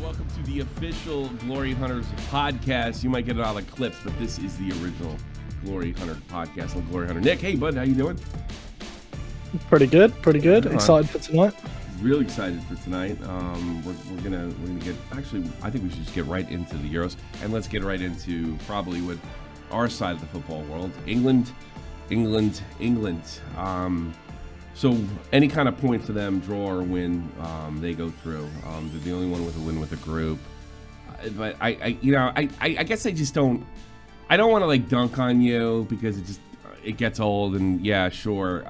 welcome to the official Glory Hunters podcast. You might get it out of clips, but this is the original Glory Hunter podcast. I'm Glory Hunter Nick. Hey, bud, how you doing? Pretty good. Excited for tonight. Really excited for tonight. We're gonna get. Actually, I think we should just get right into the Euros, and let's get right into probably what our side of the football world, England. So any kind of point for them, draw or win, they go through. They're the only one with a win with a group. But I guess I just don't. I don't want to like dunk on you because it gets old and yeah, sure.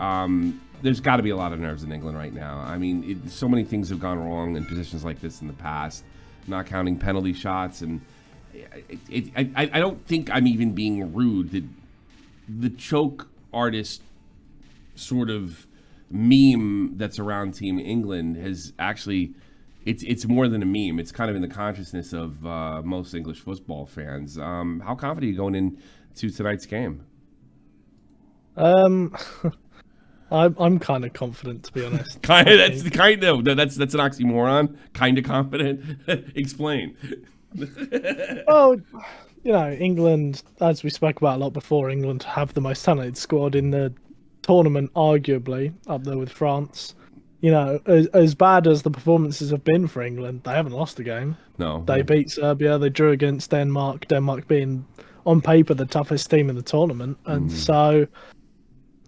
There's got to be a lot of nerves in England right now. I mean, so many things have gone wrong in positions like this in the past, not counting penalty shots, and I don't think I'm even being rude. The choke artist sort of meme that's around Team England has actually, it's more than a meme. It's kind of in the consciousness of most English football fans. How confident are you going into tonight's game? I'm kind of confident, to be honest. That's an oxymoron. Kind of confident. Explain. Well, England, as we spoke about a lot before, England have the most talented squad in the tournament, arguably up there with France. As bad as the performances have been for England, they haven't lost a game. No, they beat Serbia. They drew against Denmark. Denmark being on paper the toughest team in the tournament, and so.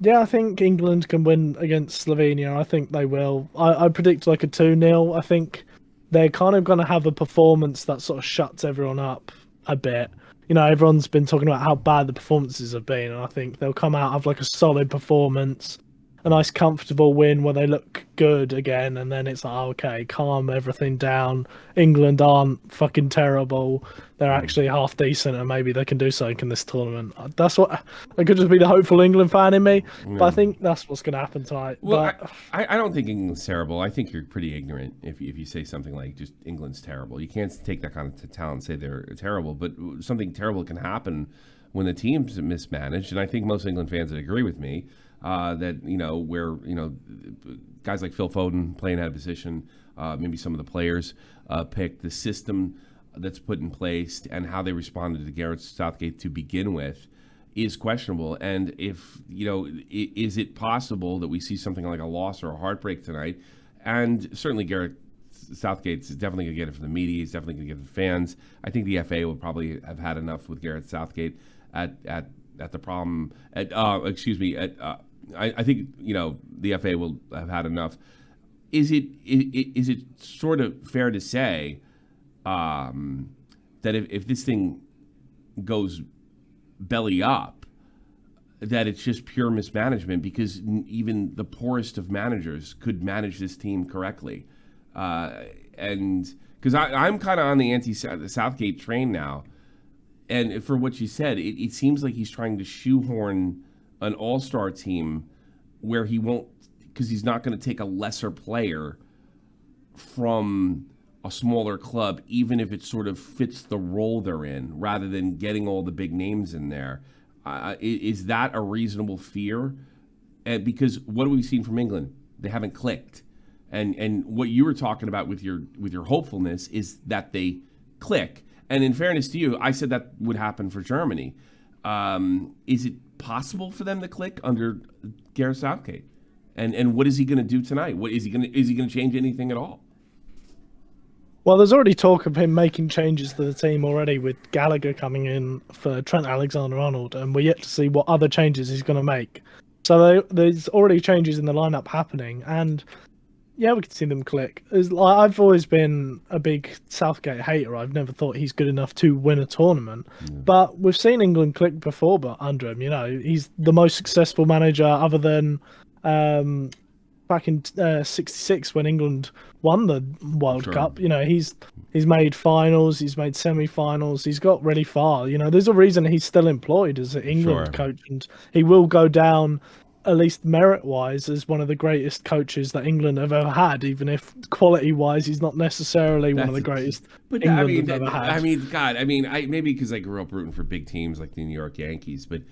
Yeah, I think England can win against Slovenia. I think they will. I predict like a 2-0. I think they're kind of going to have a performance that sort of shuts everyone up a bit. Everyone's been talking about how bad the performances have been, and I think they'll come out of like a solid performance, a nice comfortable win where they look good again, and then it's like, okay, calm everything down. England aren't fucking terrible. They're actually half decent, and maybe they can do something in this tournament. That's what I could just be the hopeful England fan in me, but I think that's what's going to happen tonight. Well, but I don't think England's terrible. I think you're pretty ignorant if you say something like just England's terrible. You can't take that kind of talent and say they're terrible, but something terrible can happen when the team's mismanaged, and I think most England fans would agree with me. That where guys like Phil Foden playing out of position, maybe some of the players picked, the system that's put in place, and how they responded to Gareth Southgate to begin with is questionable. And if is it possible that we see something like a loss or a heartbreak tonight? And certainly Gareth Southgate's definitely going to get it from the media. He's definitely going to get it from the fans. I think the FA will probably have had enough with Gareth Southgate at the problem. I think the FA will have had enough. Is it sort of fair to say that if this thing goes belly up, that it's just pure mismanagement, because even the poorest of managers could manage this team correctly, and because I'm kind of on the anti-Southgate train now, and for what you said, it seems like he's trying to shoehorn an all-star team where he won't, because he's not going to take a lesser player from a smaller club, even if it sort of fits the role they're in, rather than getting all the big names in there. Is that a reasonable fear? And because what have we seen from England? They haven't clicked. And what you were talking about with your hopefulness is that they click. And in fairness to you, I said that would happen for Germany. Is it possible for them to click under Gareth Southgate? And what is he going to do tonight? Is he going to change anything at all? Well, there's already talk of him making changes to the team already, with Gallagher coming in for Trent Alexander-Arnold, and we're yet to see what other changes he's going to make. So there's already changes in the lineup happening, and yeah, we can see them click. I've always been a big Southgate hater. I've never thought he's good enough to win a tournament. But we've seen England click before, but under him, he's the most successful manager other than back in '66 when England won the World Cup. He's made finals, he's made semi-finals, he's got really far. There's a reason he's still employed as an England coach, and he will go down, at least merit-wise, as one of the greatest coaches that England have ever had, even if quality-wise he's not necessarily one of the greatest England have ever had. Maybe because I grew up rooting for big teams like the New York Yankees, but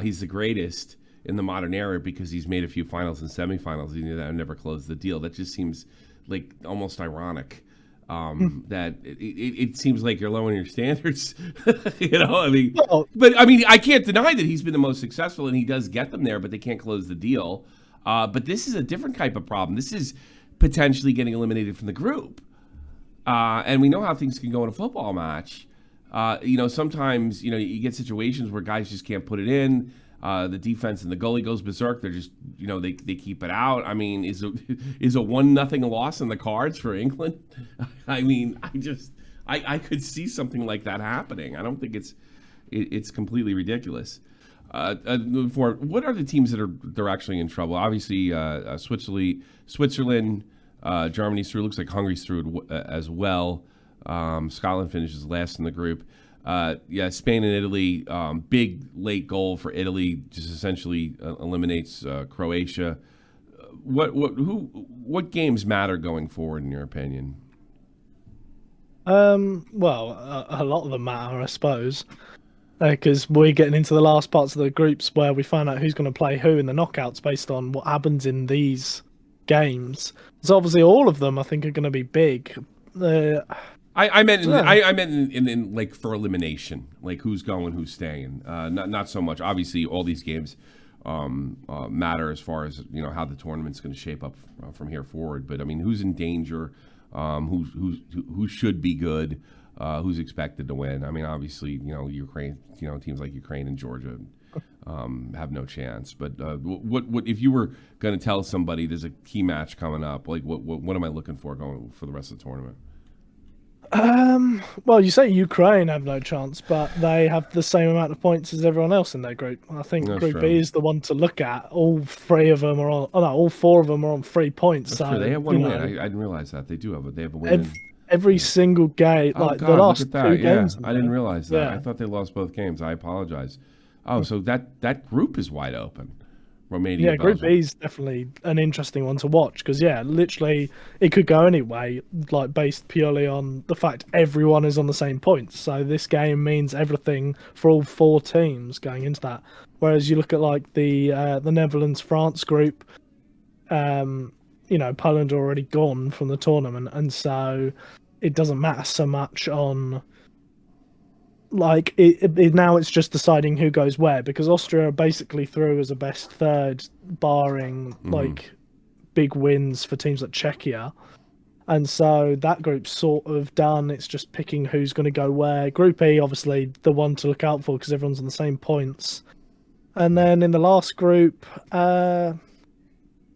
he's the greatest in the modern era because he's made a few finals and semifinals. That never closed the deal. That just seems like almost ironic. That it seems like you're lowering your standards. I mean, Well, but I mean, I can't deny that he's been the most successful and he does get them there, but they can't close the deal. But this is a different type of problem. This is potentially getting eliminated from the group. And we know how things can go in a football match. Sometimes, you get situations where guys just can't put it in. The defense and the goalie goes berserk. They're just, they keep it out. I mean, is a 1-0 loss in the cards for England? I mean, I could see something like that happening. I don't think it's completely ridiculous. What are the teams they're actually in trouble? Obviously, Switzerland, Germany's through. Looks like Hungary's through as well. Scotland finishes last in the group. Spain and Italy. Big late goal for Italy, just essentially eliminates Croatia. What games matter going forward in your opinion? Well, a lot of them matter, I suppose, because we're getting into the last parts of the groups where we find out who's going to play who in the knockouts based on what happens in these games. So obviously, all of them I think are going to be big. I meant in like for elimination, like who's going, who's staying. Not so much. Obviously, all these games matter as far as how the tournament's going to shape up from here forward. But I mean, who's in danger? Who should be good? Who's expected to win? I mean, obviously, Ukraine. Teams like Ukraine and Georgia have no chance. But what if you were going to tell somebody there's a key match coming up? Like, what am I looking for going for the rest of the tournament? Well, you say Ukraine have no chance, but they have the same amount of points as everyone else in their group. I think That's Group true. B is the one to look at. All three of them are on. Oh no, all four of them are on 3 points. That's so true. They have one win. I didn't realize that. They have a win. every single game, Oh like God, the look last at that. two games. I didn't realize that. Yeah. I thought they lost both games. I apologize. Oh, so that group is wide open. Romania. Yeah, Group Belgium. B is definitely an interesting one to watch because, literally it could go anyway, like based purely on the fact everyone is on the same points. So this game means everything for all 4 teams going into that. Whereas you look at like the Netherlands-France group, Poland are already gone from the tournament, and so it doesn't matter so much on. Like now it's just deciding who goes where because Austria are basically through as a best third, barring like big wins for teams like Czechia, and so that group's sort of done. It's just picking who's going to go where. Group E, obviously, the one to look out for because everyone's on the same points, and then in the last group, I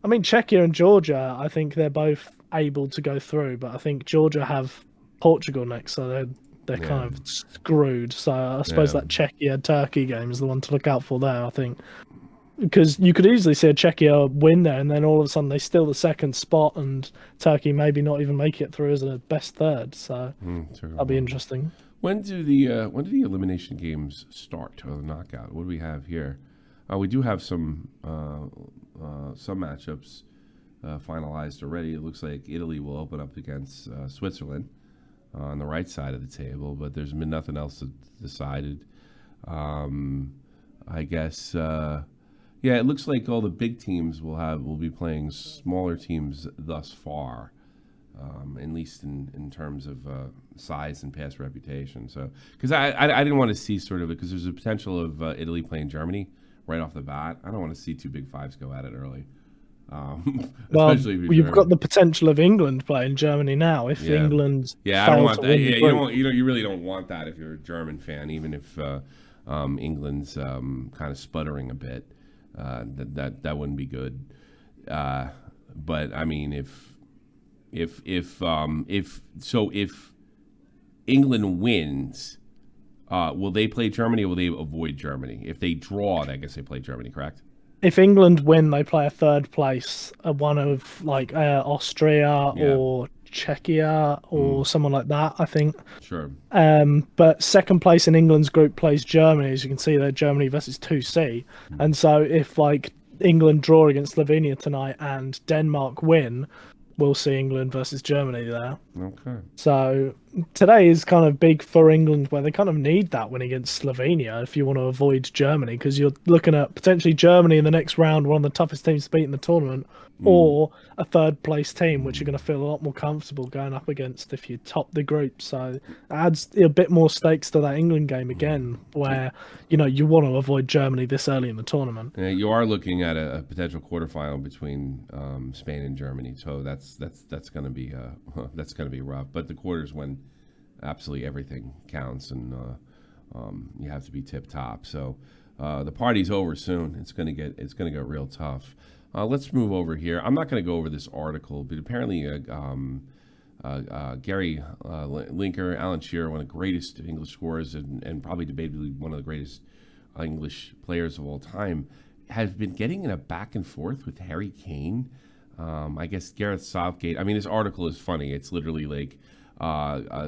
mean Czechia and Georgia. I think they're both able to go through, but I think Georgia have Portugal next, so they're kind of screwed. So I suppose that Czechia-Turkey game is the one to look out for there, I think. Because you could easily see a Czechia win there, and then all of a sudden they steal the second spot, and Turkey maybe not even make it through as a best third. So that'll be interesting. When do the elimination games start or the knockout? What do we have here? We do have some matchups finalized already. It looks like Italy will open up against Switzerland on the right side of the table, but there's been nothing else decided. I guess, it looks like all the big teams will be playing smaller teams thus far, at least in terms of size and past reputation. So, because I didn't want to see sort of it because there's a potential of Italy playing Germany right off the bat. I don't want to see 2 big fives go at it early. Well, you've got the potential of England playing Germany now. If England, I don't want that. You really don't want that if you're a German fan, even if England's kind of sputtering a bit. That wouldn't be good. But I mean, if England wins, will they play Germany or will they avoid Germany? If they draw, I guess they play Germany, correct? If England win, they play a third place, one of like Austria or Czechia or someone like that, I think. Sure. But second place in England's group plays Germany. As you can see, they're Germany versus 2C. And so if like England draw against Slovenia tonight and Denmark win, we'll see England versus Germany there. Okay. So today is kind of big for England, where they kind of need that win against Slovenia if you want to avoid Germany, because you're looking at potentially Germany in the next round, one of the toughest teams to beat in the tournament, or a third place team, which you're going to feel a lot more comfortable going up against if you top the group. So it adds a bit more stakes to that England game again, where you want to avoid Germany this early in the tournament. Yeah, you are looking at a potential quarterfinal between Spain and Germany, so that's going to be that's going to be rough. But the quarters, when absolutely everything counts, and you have to be tip top. So the party's over soon. It's going to get real tough. Let's move over here. I'm not going to go over this article, but apparently Gary Lineker, Alan Shearer, one of the greatest English scorers and probably debatably one of the greatest English players of all time, has been getting in a back and forth with Harry Kane. I guess Gareth Southgate. I mean, this article is funny. It's literally like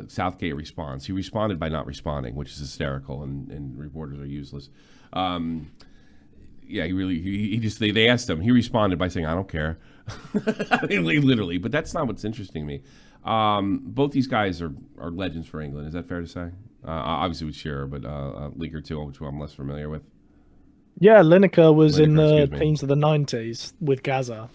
Southgate responds. He responded by not responding, which is hysterical, and reporters are useless. Yeah, they asked him. He responded by saying, "I don't care." I mean, literally, but that's not what's interesting to me. Both these guys are legends for England. Is that fair to say? Obviously with Shearer, but Lineker too, which I'm less familiar with. Yeah, Lineker was in the teams of the 90s with Gaza.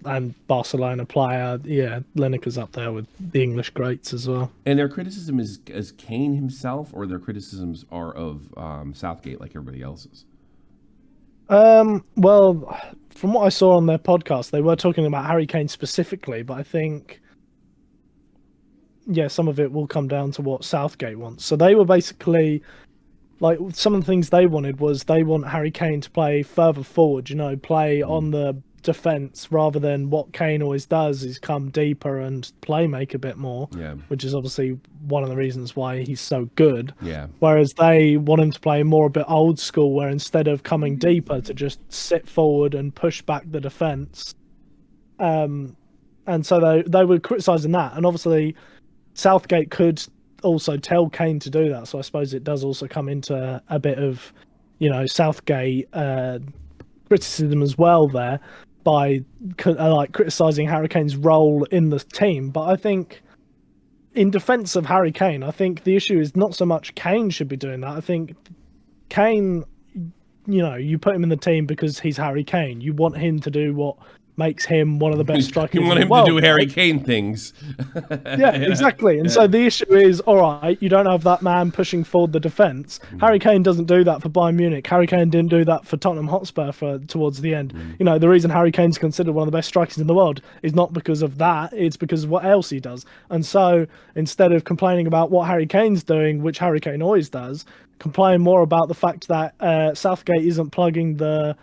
And Barcelona player. Yeah, Lineker's up there with the English greats as well. And their criticism is Kane himself, or their criticisms are of Southgate, like everybody else's? Well, from what I saw on their podcast, they were talking about Harry Kane specifically, but I think, yeah, some of it will come down to what Southgate wants. So they were basically, like, some of the things they wanted was they want Harry Kane to play further forward, play on the defence, rather than what Kane always does is come deeper and play make a bit more, which is obviously one of the reasons why he's so good. Yeah. Whereas they want him to play more a bit old school, where instead of coming deeper, to just sit forward and push back the defence. And so they were criticising that, and obviously Southgate could also tell Kane to do that. So I suppose it does also come into a bit of, Southgate criticism as well there, by criticising Harry Kane's role in the team. But I think, in defence of Harry Kane, I think the issue is not so much Kane should be doing that. I think Kane, you put him in the team because he's Harry Kane. You want him to do what makes him one of the best strikers. You want him to do Harry Kane things. Yeah, exactly. And so the issue is, all right, you don't have that man pushing forward the defence. Harry Kane doesn't do that for Bayern Munich. Harry Kane didn't do that for Tottenham Hotspur towards the end. The reason Harry Kane's considered one of the best strikers in the world is not because of that, it's because of what else he does. And so instead of complaining about what Harry Kane's doing, which Harry Kane always does, complain more about the fact that Southgate isn't plugging the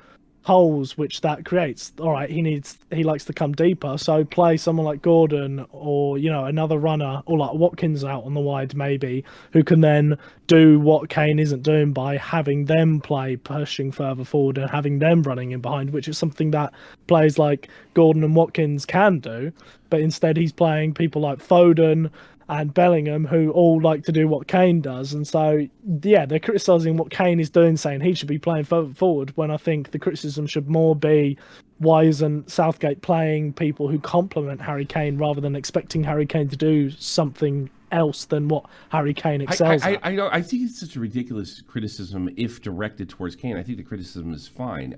holes which that creates. All right, he likes to come deeper, so play someone like Gordon, or another runner, or like Watkins out on the wide maybe, who can then do what Kane isn't doing by having them play pushing further forward and having them running in behind, which is something that players like Gordon and Watkins can do. But instead he's playing people like Foden and Bellingham, who all like to do what Kane does. And so, yeah, they're criticising what Kane is doing, saying he should be playing further forward, when I think the criticism should more be, why isn't Southgate playing people who complement Harry Kane, rather than expecting Harry Kane to do something else than what Harry Kane excels at? I think it's such a ridiculous criticism if directed towards Kane. I think the criticism is fine.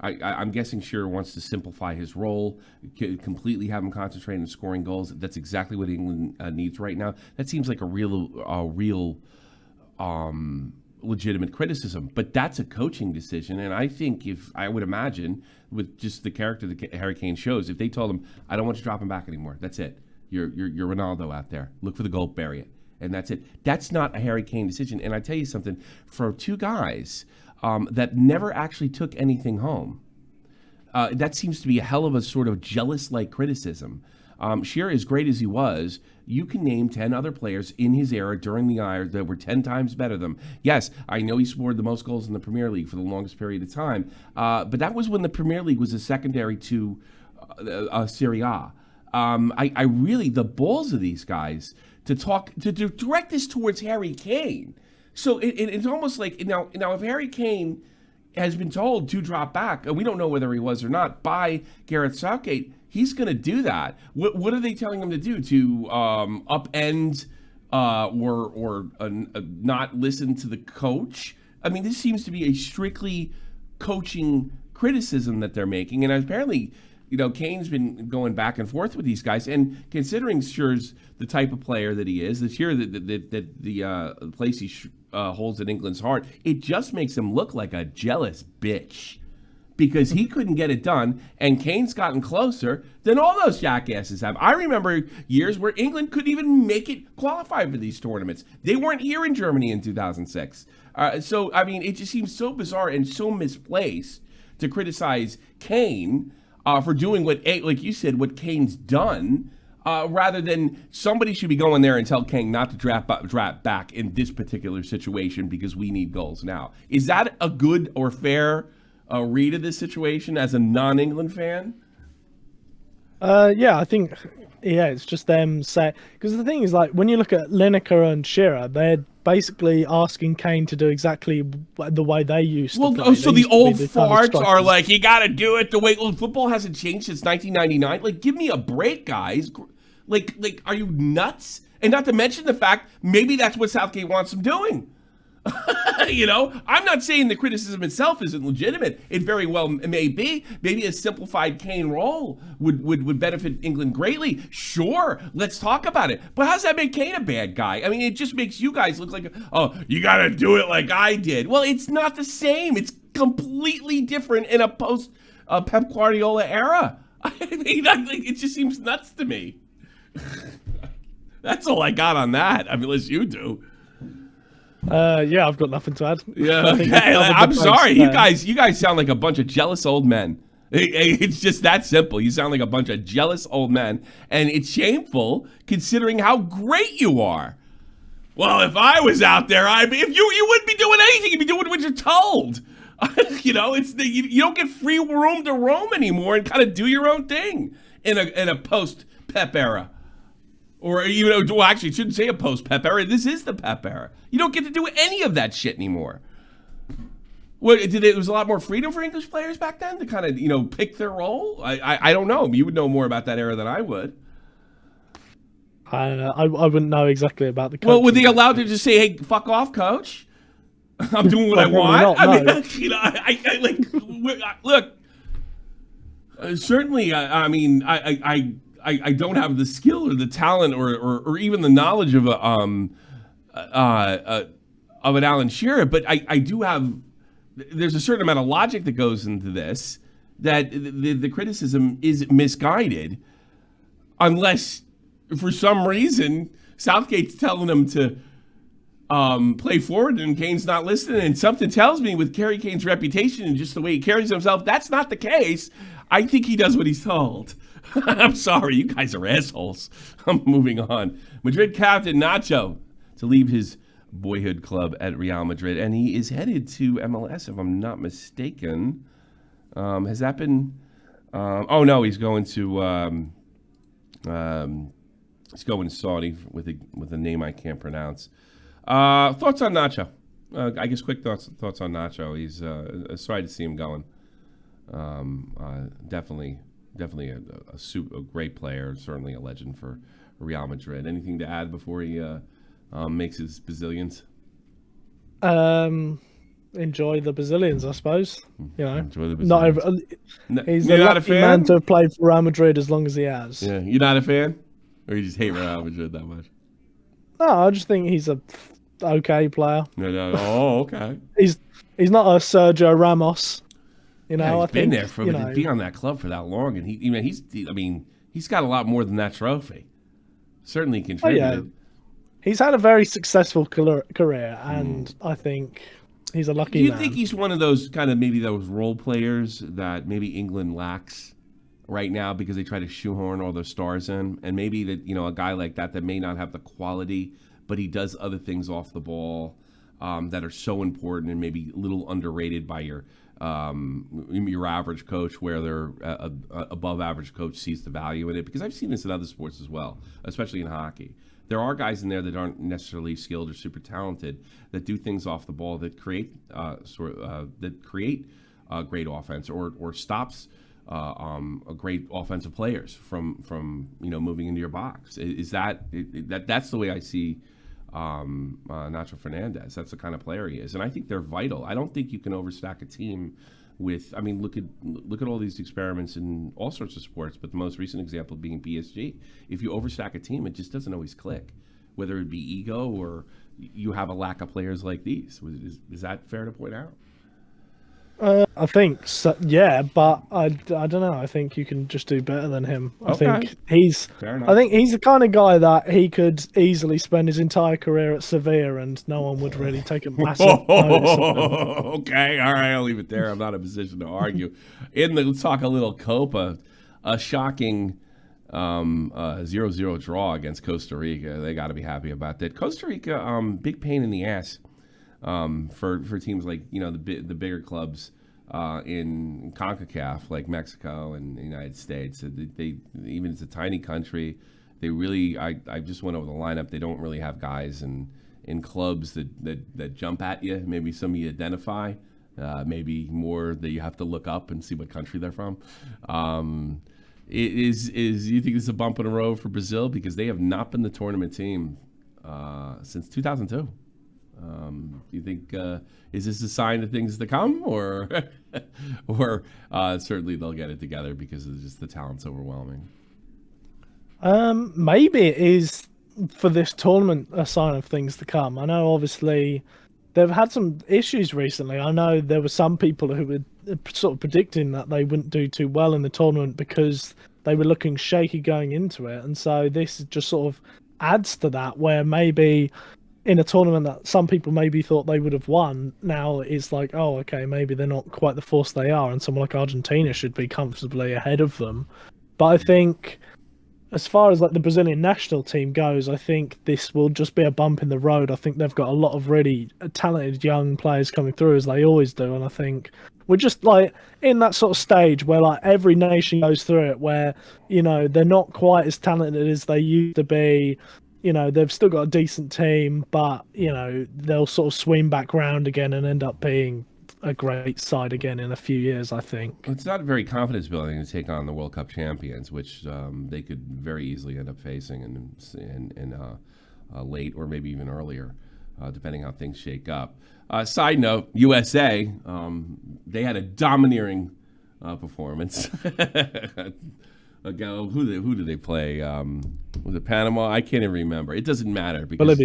I'm guessing Shearer wants to simplify his role, completely have him concentrate on scoring goals. That's exactly what England needs right now. That seems like a real legitimate criticism, but that's a coaching decision. And I think, if I would imagine, with just the character that Harry Kane shows, if they told him, "I don't want you to drop him back anymore. That's it. You're Ronaldo out there. Look for the goal, bury it," and that's it. That's not a Harry Kane decision. And I tell you something, for two guys that never actually took anything home, that seems to be a hell of a sort of jealous-like criticism. Shearer, as great as he was, you can name 10 other players in his era during the era that were 10 times better than him. Yes, I know he scored the most goals in the Premier League for the longest period of time, but that was when the Premier League was a secondary to Serie A. I really, the balls of these guys to direct this towards Harry Kane. So it's almost like, now if Harry Kane has been told to drop back, and we don't know whether he was or not, by Gareth Southgate, he's going to do that. What are they telling him to do? To upend or not listen to the coach? I mean, this seems to be a strictly coaching criticism that they're making, and apparently, Kane's been going back and forth with these guys, and considering Shearer's the type of player that he is, the Shearer that the place he holds in England's heart, it just makes him look like a jealous bitch because he couldn't get it done, and Kane's gotten closer than all those jackasses have. I remember years where England couldn't even make it qualify for these tournaments. They weren't here in Germany in 2006. So, I mean, it just seems so bizarre and so misplaced to criticize Kane for doing like you said, what Kane's done, rather than somebody should be going there and tell Kane not to draft back in this particular situation because we need goals now. Is that a good or fair read of this situation as a non-England fan? Yeah, I think, it's just them saying, because the thing is, like, when you look at Lineker and Shearer, they're basically asking Kane to do exactly the way they used to play. So the old farts are like, you got to do it the way. Well, football hasn't changed since 1999. Like, give me a break, guys. Like, are you nuts? And not to mention the fact, maybe that's what Southgate wants him doing. I'm not saying the criticism itself isn't legitimate. It very well may be. Maybe a simplified Kane role would benefit England greatly. Sure, let's talk about it. But how does that make Kane a bad guy? I mean, it just makes you guys look like, oh, you got to do it like I did. Well, it's not the same. It's completely different in a post Pep Guardiola era. I mean, it just seems nuts to me. That's all I got on that. I mean, unless you do. Yeah, I've got nothing to add. Yeah, okay. I'm sorry. You guys sound like a bunch of jealous old men. It's just that simple. You sound like a bunch of jealous old men, and it's shameful considering how great you are. Well, if I was out there, if you wouldn't be doing anything. You'd be doing what you're told. You don't get free room to roam anymore and kind of do your own thing in a post Pep era. Or even, well, actually, it shouldn't say a post-Pep era. This is the Pep era. You don't get to do any of that shit anymore. There was a lot more freedom for English players back then to kind of, pick their role? I don't know. You would know more about that era than I would. I wouldn't know exactly about the coach. Well, were they allowed to just say, hey, fuck off, coach? I'm doing what I want? Not, no. Look, certainly, I don't have the skill or the talent or even the knowledge of an Alan Shearer, but I do have. There's a certain amount of logic that goes into this that the criticism is misguided, unless for some reason Southgate's telling him to play forward and Kane's not listening. And something tells me with Harry Kane's reputation and just the way he carries himself, that's not the case. I think he does what he's told. I'm sorry, you guys are assholes. I'm moving on. Madrid captain Nacho to leave his boyhood club at Real Madrid, and he is headed to MLS, if I'm not mistaken. Has that been? Oh no, he's going to. He's going to Saudi with a name I can't pronounce. Thoughts on Nacho? I guess quick thoughts on Nacho. He's sorry to see him going. Definitely a great player, certainly a legend for Real Madrid. Anything to add before he makes his bazillions? Enjoy the bazillions, I suppose. Enjoy the bazillions. He's a lucky man to have played for Real Madrid as long as he has. Yeah, you're not a fan, or you just hate Real Madrid that much? No, I just think he's a okay player. No. Oh, okay. He's not a Sergio Ramos. He's been there for being on that club for that long, and he's got a lot more than that trophy. Certainly contributed. Oh, yeah. He's had a very successful career, and I think he's a lucky man. Do you think he's one of those maybe those role players that maybe England lacks right now because they try to shoehorn all their stars in, and maybe that a guy like that may not have the quality, but he does other things off the ball that are so important and maybe a little underrated by your average coach, where their above average coach sees the value in it. Because I've seen this in other sports as well, especially in hockey. There are guys in there that aren't necessarily skilled or super talented that do things off the ball that create great offense or stops great offensive players from moving into your box. Is that's the way I see Nacho Fernandez? That's the kind of player he is, and I think they're vital. I don't think you can overstack a team with. I mean, look at all these experiments in all sorts of sports, but the most recent example being PSG. If you overstack a team, it just doesn't always click, whether it be ego or you have a lack of players like these. Is that fair to point out? I think so, yeah, but I don't know. I think you can just do better than him. I think he's the kind of guy that he could easily spend his entire career at Sevilla and no one would really take a massive notice of him. Okay, all right, I'll leave it there. I'm not in a position to argue. Let's talk a little Copa. A shocking 0-0 draw against Costa Rica. They got to be happy about that. Costa Rica, big pain in the ass. For teams like the bigger clubs in CONCACAF like Mexico and the United States, they even it's a tiny country. They really I just went over the lineup. They don't really have guys in clubs that jump at you. Maybe some you identify, maybe more that you have to look up and see what country they're from. You think it's a bump in the road for Brazil because they have not been the tournament team since 2002. Do you think is this a sign of things to come, or certainly they'll get it together because just the talent's overwhelming? Maybe it is for this tournament a sign of things to come. I know obviously they've had some issues recently. I know there were some people who were sort of predicting that they wouldn't do too well in the tournament because they were looking shaky going into it, and so this just sort of adds to that, where maybe in a tournament that some people maybe thought they would have won, now it's like, oh, okay, maybe they're not quite the force they are, and someone like Argentina should be comfortably ahead of them. But I think as far as like the Brazilian national team goes, I think this will just be a bump in the road. I think they've got a lot of really talented young players coming through, as they always do, and I think we're just like in that sort of stage where like every nation goes through it, where they're not quite as talented as they used to be. They've still got a decent team, but they'll sort of swing back round again and end up being a great side again in a few years, I think. It's not very confidence building to take on the World Cup champions, which they could very easily end up facing in late or maybe even earlier, depending how things shake up. Side note: USA, they had a domineering performance. Who did they play? Was it Panama? I can't even remember. It doesn't matter because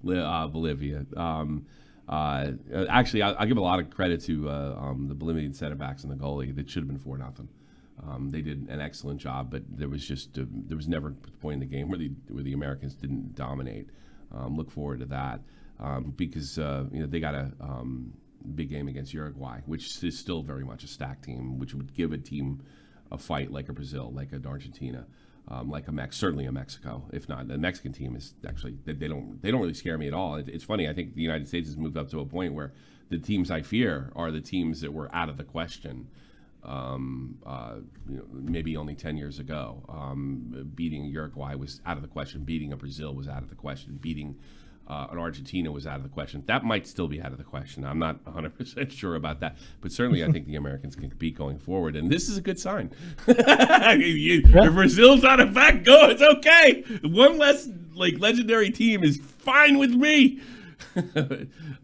Bolivia. Actually, I'll give a lot of credit to the Bolivian center backs and the goalie. That should have been 4-0. They did an excellent job, but there was never a point in the game where the Americans didn't dominate. Look forward to that because they got a big game against Uruguay, which is still very much a stacked team, which would give a team a fight like a Brazil, like an Argentina, like certainly a Mexico. If not, the Mexican team is actually they don't really scare me at all. It's funny. I think the United States has moved up to a point where the teams I fear are the teams that were out of the question. Maybe only 10 years ago, beating Uruguay was out of the question. Beating a Brazil was out of the question. Beating an Argentina was out of the question. That might still be out of the question. I'm not 100% sure about that, but certainly I think the Americans can compete going forward, and this is a good sign. If Brazil's out of fact, go. It's okay. One less legendary team is fine with me.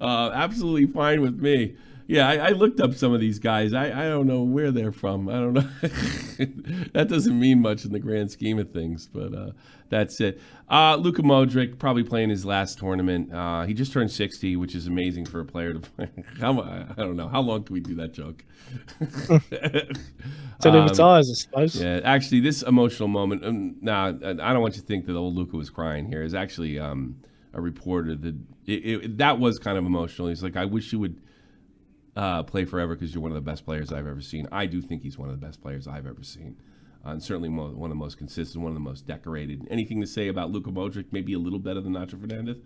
Absolutely fine with me. Yeah, I looked up some of these guys. I don't know where they're from. I don't know. That doesn't mean much in the grand scheme of things, but that's it. Luka Modric probably playing his last tournament. He just turned 60, which is amazing for a player to play. I don't know. How long can we do that joke? Till he retires, I suppose. Yeah, actually, this emotional moment, I don't want you to think that old Luka was crying here. It's actually a reporter that was kind of emotional. He's like, I wish you would play forever because you're one of the best players I've ever seen. I do think he's one of the best players I've ever seen. And certainly one of the most consistent, one of the most decorated. Anything to say about Luka Modric? Maybe a little better than Nacho Fernandez?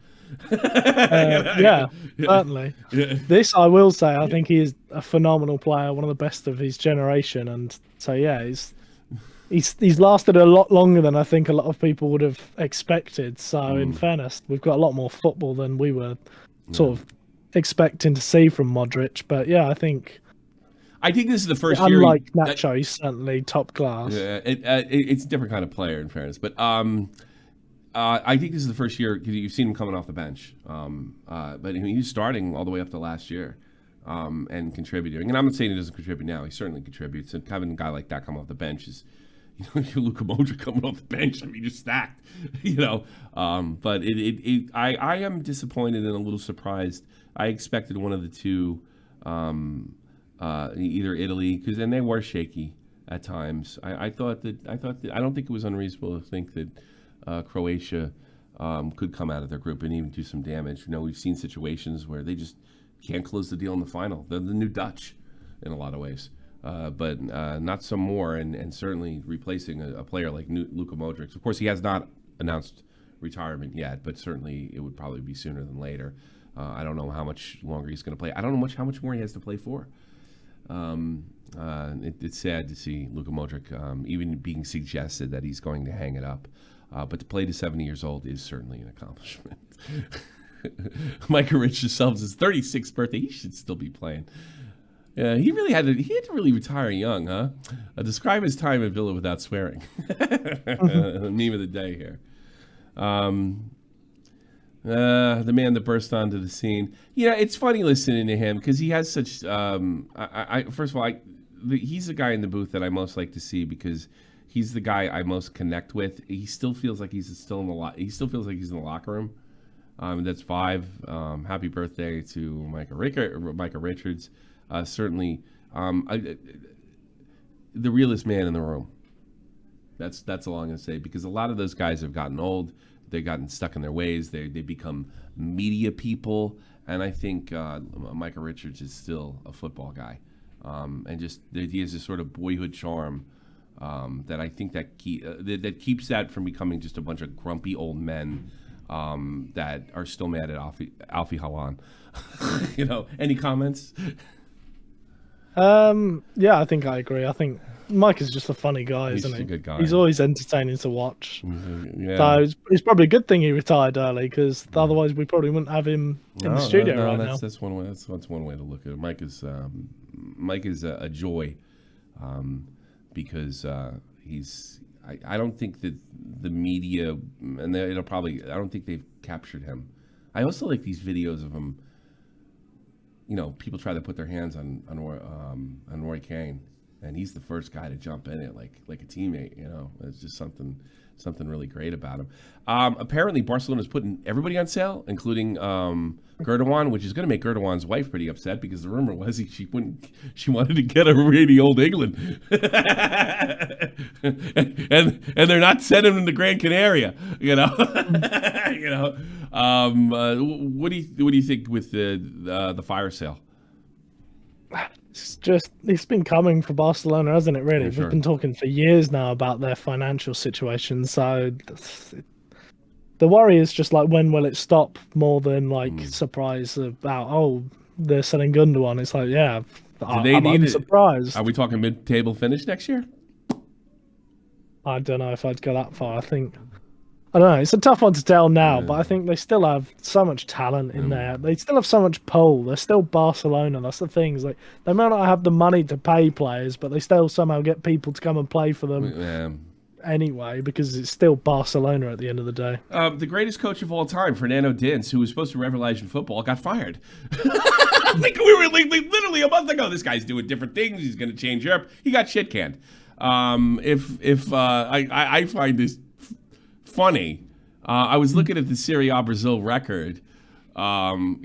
Yeah, certainly. Yeah. This, I will say, I think he is a phenomenal player, one of the best of his generation. And so, yeah, he's lasted a lot longer than I think a lot of people would have expected. So, in fairness, we've got a lot more football than we were sort of expecting to see from Modric. But, yeah, I think I think this is the first year. Unlike Nacho, he's certainly top class. It's a different kind of player, in fairness. But I think this is the first year because you've seen him coming off the bench. But he's starting all the way up to last year and contributing. And I'm not saying he doesn't contribute now. He certainly contributes. And having a guy like that come off the bench is, Luka Modric coming off the bench. I mean, you're stacked, But I am disappointed and a little surprised. I expected one of the two, either Italy, because then they were shaky at times. I don't think it was unreasonable to think that Croatia could come out of their group and even do some damage. We've seen situations where they just can't close the deal in the final. They're the new Dutch in a lot of ways. But not some more, and certainly replacing a player like Luka Modric. Of course, he has not announced retirement yet, but certainly it would probably be sooner than later. I don't know how much longer he's going to play. I don't know how much more he has to play for. It's sad to see Luka Modric even being suggested that he's going to hang it up. But to play to 70 years old is certainly an accomplishment. Micah Richards celebrates his 36th birthday. He should still be playing. Yeah, he had to really retire young, huh? Describe his time at Villa without swearing. The meme of the day here. The man that burst onto the scene. It's funny listening to him because he has such. First of all, he's the guy in the booth that I most like to see because he's the guy I most connect with. He still feels like he's still in the He still feels like he's in the locker room. That's 5. Happy birthday to Micah Richards. Certainly, the realest man in the room. That's all I'm going to say, because a lot of those guys have gotten old. They've gotten stuck in their ways. They become media people, and I think Micah Richards is still a football guy, and just he has this sort of boyhood charm that I think that keeps that from becoming just a bunch of grumpy old men that are still mad at Alfie Halan. Any comments? Yeah, I think I agree. I think Mike is just a funny guy, isn't he? He's a good guy. He's always entertaining to watch. Yeah. So it's probably a good thing he retired early, because otherwise we probably wouldn't have him in the studio right now. That's one way. That's one way to look at it. Mike is a joy, because he's. I don't think that the media and I don't think they've captured him. I also like these videos of him. People try to put their hands on Roy Kane, and he's the first guy to jump in it like a teammate. It's just something really great about him. Apparently, Barcelona's putting everybody on sale, including Erdogan, which is going to make Erdogan's wife pretty upset, because the rumor was she wanted to get a really old England, and they're not sending him to Gran Canaria. What do you think with the fire sale? It's been coming for Barcelona, hasn't it, really? Sure. We've been talking for years now about their financial situation, so the worry is just like, when will it stop, more than surprise about, they're selling Gundogan. It's like, yeah, I'm surprised. Are we talking mid-table finish next year? I don't know if I'd go that far. I don't know. It's a tough one to tell now, but I think they still have so much talent in there. They still have so much pull. They're still Barcelona. That's the thing. It's like, they may not have the money to pay players, but they still somehow get people to come and play for them anyway, because it's still Barcelona at the end of the day. The greatest coach of all time, Fernando Dins, who was supposed to revolutionize football, got fired. We were literally a month ago. This guy's doing different things. He's going to change Europe. He got shit canned. I find this funny. I was looking at the Serie A Brazil record. Wrong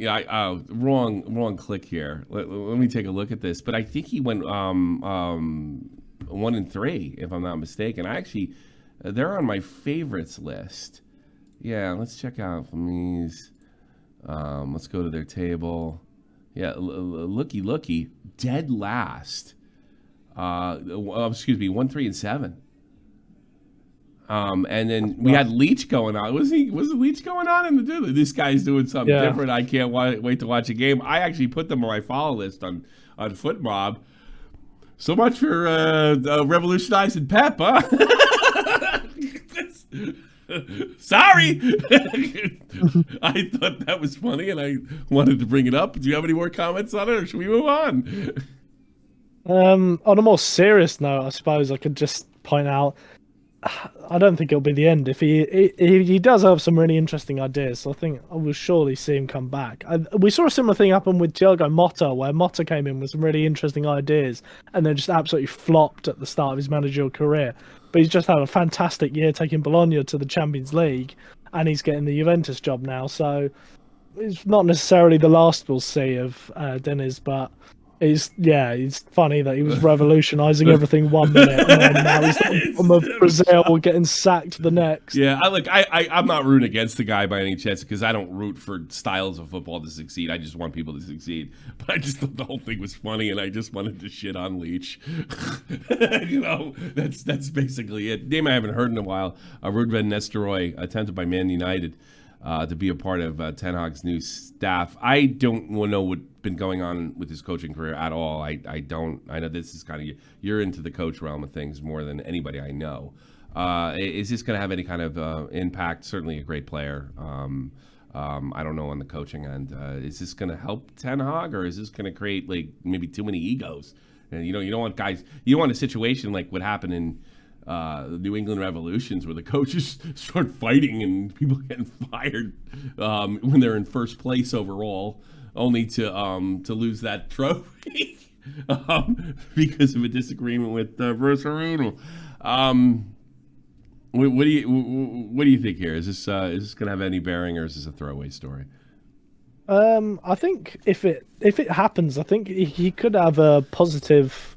click here. Let me take a look at this. But I think he went 1-3, if I'm not mistaken. They're on my favorites list. Yeah, let's check out from these. Let's go to their table. Yeah, looky, dead last. 1-3-7. And then we had Leach going on. Was Leach going on? And this guy's doing something different. I can't wait to watch a game. I actually put them on my follow list on FootMob. So much for revolutionizing Pep, huh? Sorry. I thought that was funny, and I wanted to bring it up. Do you have any more comments on it, or should we move on? On a more serious note, I suppose I could just point out I don't think it'll be the end if he does have some really interesting ideas. So I think I will surely see him come back. We saw a simolar thing happen with Thiago Motta, where Motta came in with some really interesting ideas and then just absolutely flopped at the start of his managerial career. But he's just had a fantastic year taking Bologna to the Champions League, and he's getting the Juventus job now. So it's not necessarily the last we'll see of Deniz, but it's funny that he was revolutionising everything 1 minute, and then now he's on the bottom of Brazil getting sacked the next. Yeah, I'm not rooting against the guy by any chance because I don't root for styles of football to succeed. I just want people to succeed. But I just thought the whole thing was funny, and I just wanted to shit on Leach. That's basically it. Name I haven't heard in a while. Ruud van Nistelrooy, attempted by Man United to be a part of Ten Hag's new staff. I don't know what's been going on with his coaching career at all. I don't. I know this is kind of, you're into the coach realm of things more than anybody I know. Is this going to have any kind of impact? Certainly a great player. I don't know on the coaching end. Is this going to help Ten Hag, or is this going to create like maybe too many egos? And you don't want guys. You don't want a situation like what happened in the New England Revolutions, where the coaches start fighting and people getting fired when they're in first place overall, only to lose that trophy because of a disagreement with Bruce Arundel. What do you think here? Is this going to have any bearing, or is this a throwaway story? I think if it happens, I think he could have a positive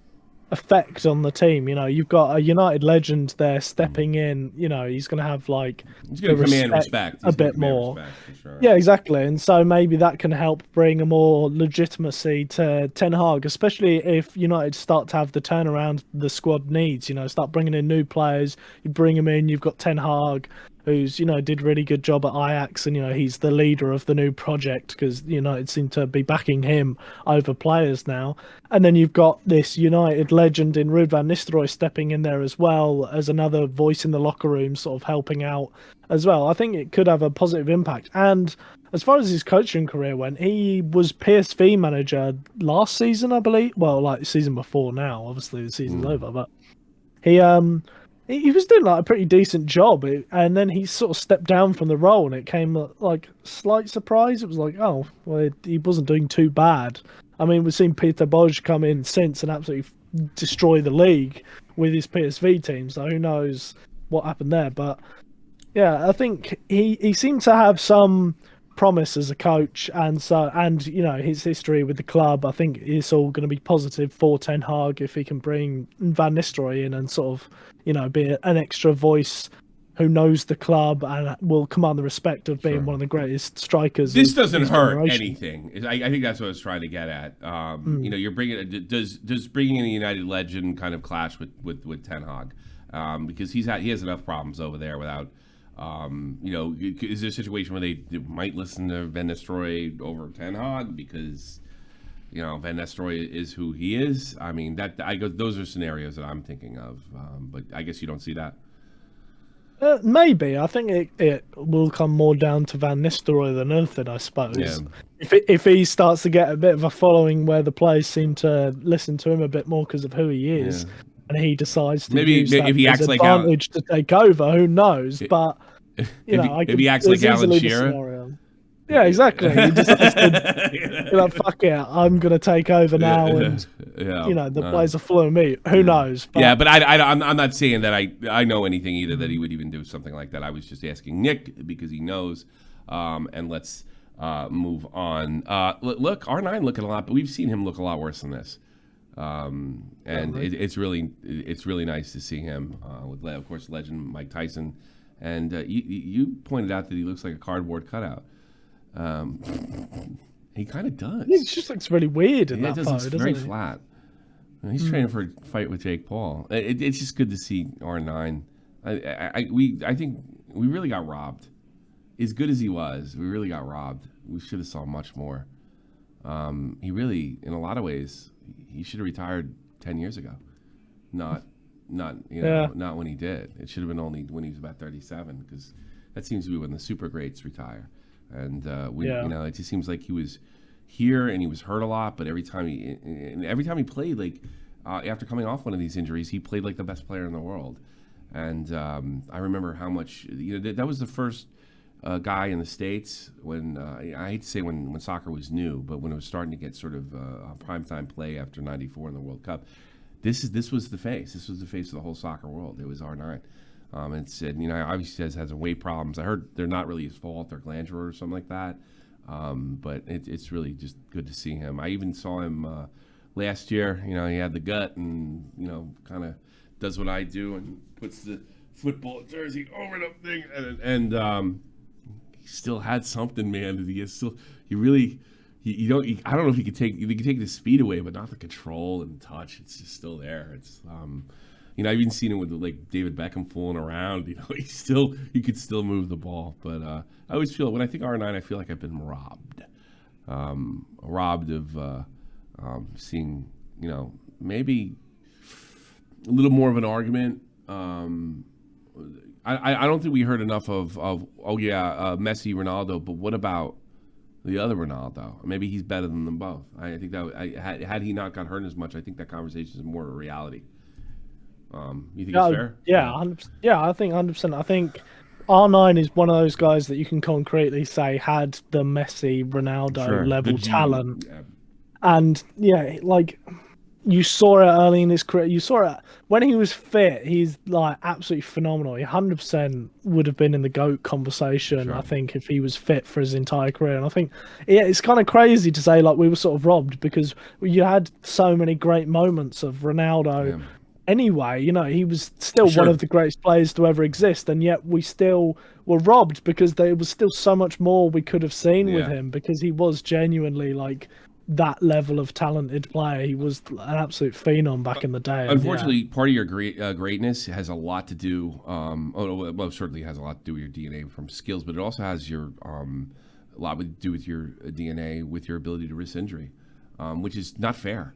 effect on the team. You've got a United legend there stepping in. He's going to have he's going to command respect a bit more. Respect, for sure. Yeah, exactly. And so maybe that can help bring a more legitimacy to Ten Hag, especially if United start to have the turnaround the squad needs. Start bringing in new players. You bring them in. You've got Ten Hag, who's did a really good job at Ajax, and he's the leader of the new project because United seem to be backing him over players now. And then you've got this United legend in Ruud van Nistelrooy stepping in there as well as another voice in the locker room, sort of helping out as well. I think it could have a positive impact. And as far as his coaching career went, he was PSV manager last season, I believe. Well, like the season before now, obviously the season's over, but he was doing a pretty decent job, and then he sort of stepped down from the role, and it came like slight surprise. It was like, oh, well, he wasn't doing too bad. I mean, we've seen Peter Bosz come in since and absolutely destroy the league with his PSV team, so who knows what happened there. But yeah, I think he seemed to have some promise as a coach, and his history with the club. I think it's all going to be positive for Ten Hag if he can bring Van Nistelrooy in and sort of be an extra voice who knows the club and will command the respect of being one of the greatest strikers. This doesn't hurt anything. I think that's what I was trying to get at. You're bringing does bringing in a United legend kind of clash with Ten Hag because he has enough problems over there without. Is there a situation where they might listen to Van Nistelrooy over Ten Hag because Van Nistelrooy is who he is? I mean, those are scenarios that I'm thinking of, but I guess you don't see that. Maybe. I think it will come more down to Van Nistelrooy than anything, I suppose. Yeah. If he starts to get a bit of a following where the players seem to listen to him a bit more because of who he is, and he decides to use that if he acts like advantage to take over, who knows? But if he acts like Alan Shearer. Yeah, exactly. He decides to fuck it, I'm going to take over now, and the players are following me. Who knows? But, but I'm not saying that I know anything either that he would even do something like that. I was just asking Nick because he knows. And let's move on. Look, R9 looking a lot, but we've seen him look a lot worse than this. It's really nice to see him with, of course, legend Mike Tyson. And you pointed out that he looks like a cardboard cutout. He kind of does. He just looks really weird in that photo, doesn't he? Very flat. He's training for a fight with Jake Paul. It's just good to see R9. I think we really got robbed. As good as he was, we really got robbed. We should have saw much more. He really, in a lot of ways, he should have retired 10 years ago. Not when he did. It should have been only when he was about 37, because that seems to be when the super greats retire. And it just seems like he was here and he was hurt a lot, but every time he played, like after coming off one of these injuries, he played like the best player in the world. And I remember how much that was the first guy in the States when I hate to say when soccer was new, but when it was starting to get sort of primetime play after '94 in the World Cup. This was the face. This was the face of the whole soccer world. It was R9. And said, obviously has some weight problems. I heard they're not really his fault. They're glandular or something like that. But it's really just good to see him. I even saw him last year. He had the gut and, kind of does what I do and puts the football jersey over the thing. And he still had something, man. I don't know if he could take the speed away, but not the control and the touch. It's just still there. It's, I've even seen him with like David Beckham fooling around. He could still move the ball. But I always feel when I think R9, I feel like I've been robbed of seeing maybe a little more of an argument. I don't think we heard enough of Messi, Ronaldo. But what about the other Ronaldo? Maybe he's better than them both. I think that had he not got hurt as much, I think that conversation is more a reality. You think it's fair? Yeah, 100%. Yeah, I think 100%. I think R9 is one of those guys that you can concretely say had the Messi, Ronaldo level talent. Yeah. And like you saw it early in his career. You saw it when he was fit. He's like absolutely phenomenal. He 100% would have been in the GOAT conversation. Sure. I think if he was fit for his entire career. And I think it's kind of crazy to say like we were sort of robbed because you had so many great moments of Ronaldo. Yeah. Anyway, he was still one of the greatest players to ever exist, and yet we still were robbed because there was still so much more we could have seen with him because he was genuinely like that level of talented player. He was an absolute phenom back in the day. Unfortunately, part of your greatness has a lot to do. Certainly has a lot to do with your DNA from skills, but it also has a lot to do with your DNA with your ability to risk injury, which is not fair.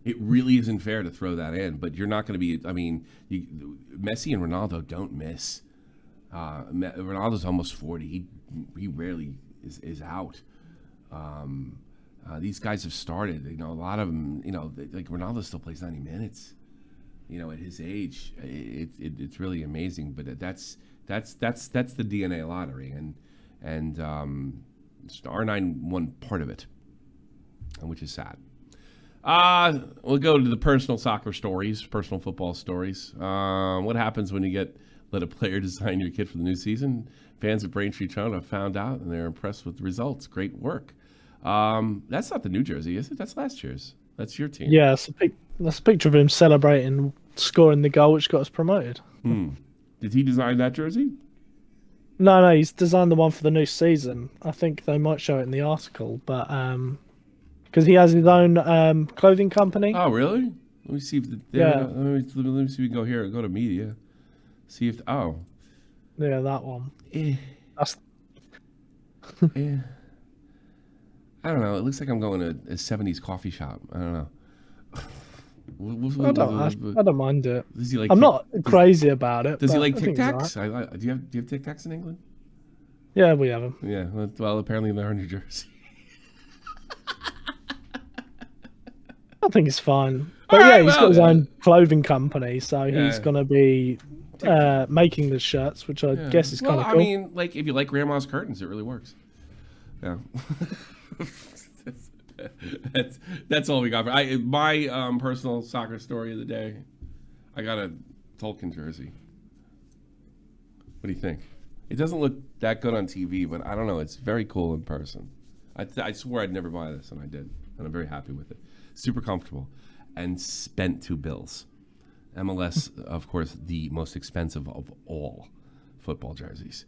It really isn't fair to throw that in, but you're not going to be. I mean, Messi and Ronaldo don't miss. Ronaldo's almost 40. He rarely is out. These guys have started. A lot of them. Like Ronaldo still plays 90 minutes. At his age, it's really amazing. But that's the DNA lottery, and R9 won part of it, which is sad. We'll go to the personal soccer stories, personal football stories. What happens when you let a player design your kit for the new season? Fans of Braintree Town have found out, and they're impressed with the results. Great work. That's not the new jersey, is it? That's last year's. That's your team. Yeah, that's a picture of him celebrating scoring the goal, which got us promoted. Did he design that jersey? No, he's designed the one for the new season. I think they might show it in the article, but because he has his own clothing company. Oh, really? Let me see if let me see if we can go here and go to media. See if yeah, that one. That's I don't know. It looks like I'm going to a 70s coffee shop. I don't know. I don't mind it. I'm not crazy about it. Does he like Tic Tacs? Do you have Tic Tacs in England? Yeah, we have them. Yeah. Well, apparently they're in New Jersey. I think it's fine. But he's got his own clothing company, so he's going to be making the shirts, which I guess is kind of cool. I mean, like if you like grandma's curtains, it really works. Yeah. that's all we got. My personal soccer story of the day, I got a Tolkien jersey. What do you think? It doesn't look that good on TV, but I don't know. It's very cool in person. I swore I'd never buy this, and I did. And I'm very happy with it. Super comfortable. And spent $2. MLS, of course, the most expensive of all football jerseys.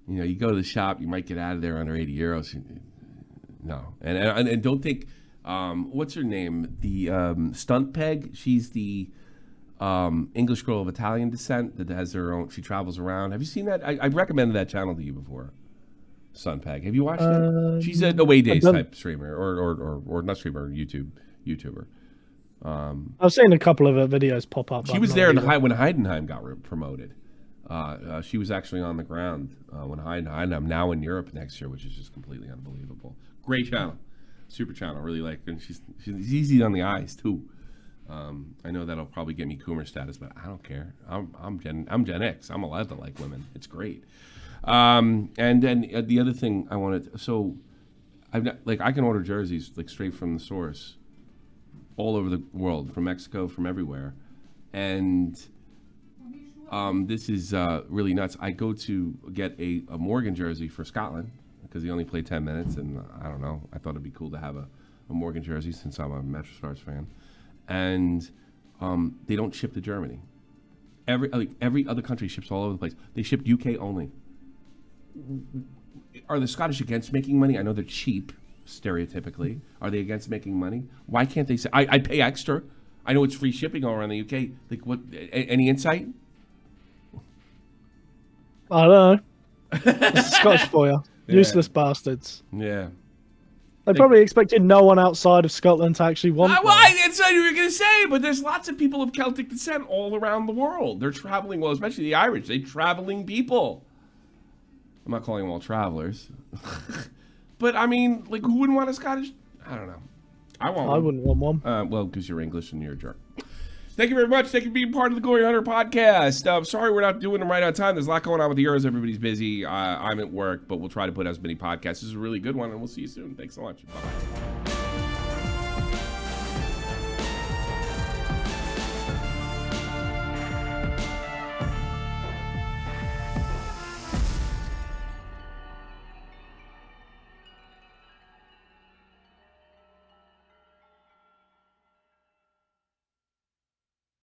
You go to the shop, you might get out of there under €80. No. And don't think, what's her name? The stunt peg. She's the English girl of Italian descent that has her own, she travels around. Have you seen that? I've recommended that channel to you before. Stunt peg. Have you watched it? She's an Away Days type streamer or not streamer, YouTuber. I've seen a couple of her videos pop up. She was there when Heidenheim got promoted. She was actually on the ground when Heidenheim now in Europe next year, which is just completely unbelievable. Great channel, super channel. Really like, and she's easy on the eyes too. I know that'll probably get me Coomer status, but I don't care. I'm Gen X. I'm allowed to like women. It's great. And then the other thing I wanted, so I can order jerseys like straight from the source, all over the world, from Mexico, from everywhere, and this is really nuts. I go to get a Morgan jersey for Scotland because he only played 10 minutes, and I don't know. I thought it'd be cool to have a Morgan jersey since I'm a Metro Stars fan, and they don't ship to Germany. Every other country ships all over the place. They ship UK only. Are the Scottish against making money? I know they're cheap, stereotypically. Are they against making money? Why can't they say, I pay extra? I know it's free shipping all around the UK. Like, what? Any insight? I don't know. It's Scottish for you. Yeah. Useless bastards. Yeah. They probably expected no one outside of Scotland to actually want them. That's what you were going to say, but there's lots of people of Celtic descent all around the world. They're traveling, well, especially the Irish. They're traveling people. I'm not calling them all travelers. But, I mean, like, who wouldn't want a Scottish? I don't know. I wouldn't want one. Well, because you're English and you're a jerk. Thank you very much. Thank you for being part of the Gory Hunter podcast. Sorry we're not doing them right on time. There's a lot going on with the Euros. Everybody's busy. I'm at work, but we'll try to put out as many podcasts. This is a really good one, and we'll see you soon. Thanks so much. Bye-bye.